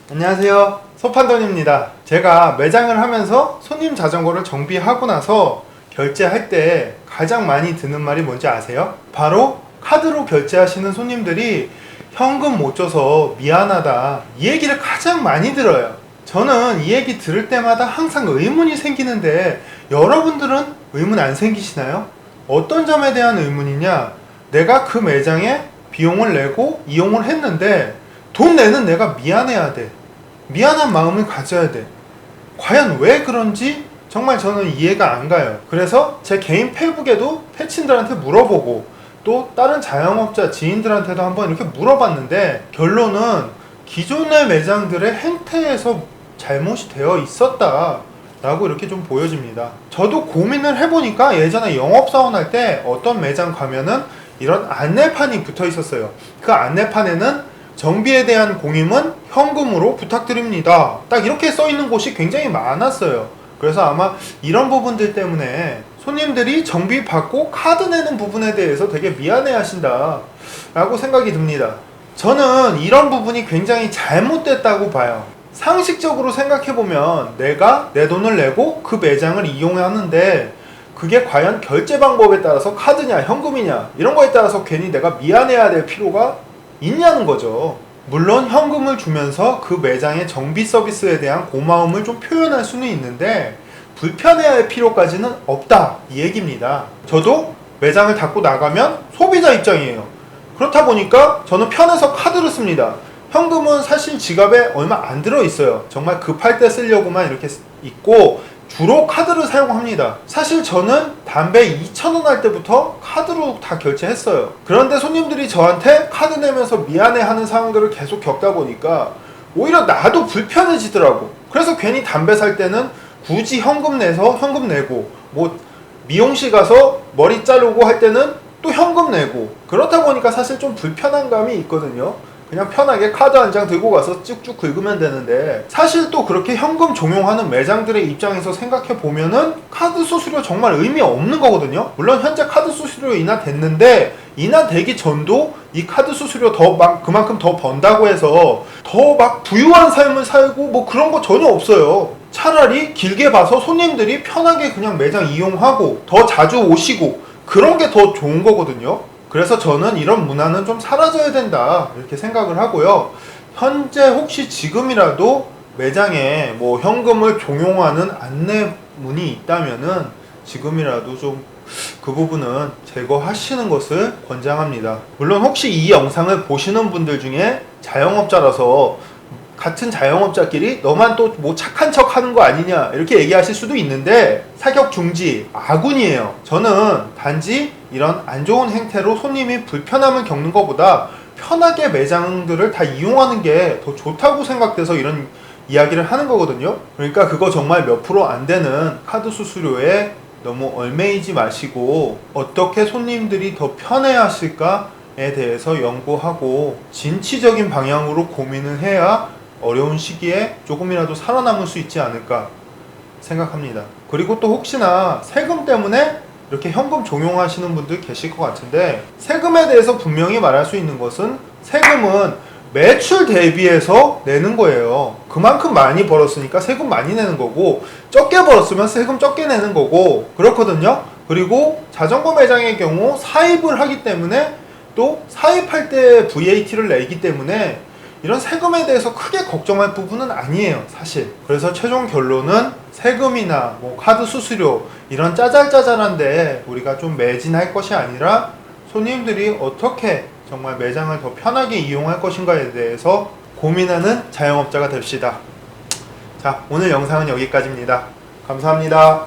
안녕하세요, 소판돈입니다. 제가 매장을 하면서 손님 자전거를 정비하고 나서 결제할 때 가장 많이 듣는 말이 뭔지 아세요? 바로 카드로 결제하시는 손님들이 현금 못 줘서 미안하다, 이 얘기를 가장 많이 들어요. 저는 이 얘기 들을 때마다 항상 의문이 생기는데 여러분들은 의문 안 생기시나요? 어떤 점에 대한 의문이냐, 내가 그 매장에 비용을 내고 이용을 했는데 돈 내는 내가 미안해야 돼. 미안한 마음을 가져야 돼. 과연 왜 그런지 정말 저는 이해가 안 가요. 그래서 제 개인 페이북에도 패친들한테 물어보고 또 다른 자영업자 지인들한테도 한번 이렇게 물어봤는데 결론은 기존의 매장들의 행태에서 잘못이 되어 있었다 라고 이렇게 좀 보여집니다. 저도 고민을 해보니까 예전에 영업사원 할 때 어떤 매장 가면은 이런 안내판이 붙어 있었어요. 그 안내판에는 정비에 대한 공임은 현금으로 부탁드립니다, 딱 이렇게 써 있는 곳이 굉장히 많았어요. 그래서 아마 이런 부분들 때문에 손님들이 정비 받고 카드 내는 부분에 대해서 되게 미안해 하신다 라고 생각이 듭니다. 저는 이런 부분이 굉장히 잘못됐다고 봐요. 상식적으로 생각해보면 내가 내 돈을 내고 그 매장을 이용하는데 그게 과연 결제 방법에 따라서 카드냐 현금이냐 이런 거에 따라서 괜히 내가 미안해야 될 필요가 있냐는 거죠. 물론 현금을 주면서 그 매장의 정비 서비스에 대한 고마움을 좀 표현할 수는 있는데 불편해야 할 필요까지는 없다, 이 얘기입니다. 저도 매장을 닫고 나가면 소비자 입장이에요. 그렇다 보니까 저는 편해서 카드를 씁니다. 현금은 사실 지갑에 얼마 안 들어있어요. 정말 급할 때 쓰려고만 이렇게 있고 주로 카드를 사용합니다. 사실 저는 담배 2,000원 할 때부터 카드로 다 결제했어요. 그런데 손님들이 저한테 카드 내면서 미안해하는 상황들을 계속 겪다 보니까 오히려 나도 불편해지더라고. 그래서 괜히 담배 살 때는 굳이 현금 내서 현금 내고, 뭐 미용실 가서 머리 자르고 할 때는 또 현금 내고, 그렇다 보니까 사실 좀 불편한 감이 있거든요. 그냥 편하게 카드 한 장 들고 가서 쭉쭉 긁으면 되는데, 사실 또 그렇게 현금 종용하는 매장들의 입장에서 생각해 보면은 카드 수수료 정말 의미 없는 거거든요. 물론 현재 카드 수수료 인하됐는데 인하되기 전도 이 카드 수수료 그만큼 더 번다고 해서 더 막 부유한 삶을 살고 뭐 그런 거 전혀 없어요. 차라리 길게 봐서 손님들이 편하게 그냥 매장 이용하고 더 자주 오시고 그런 게 더 좋은 거거든요. 그래서 저는 이런 문화는 좀 사라져야 된다 이렇게 생각을 하고요. 현재 혹시 지금이라도 매장에 뭐 현금을 종용하는 안내문이 있다면은 지금이라도 좀 그 부분은 제거하시는 것을 권장합니다. 물론 혹시 이 영상을 보시는 분들 중에 자영업자라서 같은 자영업자끼리 너만 또 뭐 착한 척 하는 거 아니냐 이렇게 얘기하실 수도 있는데 사격 중지, 아군이에요. 저는 단지 이런 안 좋은 행태로 손님이 불편함을 겪는 것보다 편하게 매장들을 다 이용하는 게 더 좋다고 생각돼서 이런 이야기를 하는 거거든요. 그러니까 그거 정말 몇 프로 안 되는 카드 수수료에 너무 얽매이지 마시고 어떻게 손님들이 더 편해 하실까에 대해서 연구하고 진취적인 방향으로 고민을 해야 어려운 시기에 조금이라도 살아남을 수 있지 않을까 생각합니다. 그리고 또 혹시나 세금 때문에 이렇게 현금 종용하시는 분들 계실 것 같은데, 세금에 대해서 분명히 말할 수 있는 것은 세금은 매출 대비해서 내는 거예요. 그만큼 많이 벌었으니까 세금 많이 내는 거고, 적게 벌었으면 세금 적게 내는 거고 그렇거든요. 그리고 자전거 매장의 경우 사입을 하기 때문에 또 사입할 때 VAT를 내기 때문에 이런 세금에 대해서 크게 걱정할 부분은 아니에요, 사실. 그래서 최종 결론은 세금이나 뭐 카드 수수료 이런 짜잘짜잘한데 우리가 좀 매진할 것이 아니라 손님들이 어떻게 정말 매장을 더 편하게 이용할 것인가에 대해서 고민하는 자영업자가 됩시다. 자, 오늘 영상은 여기까지입니다. 감사합니다.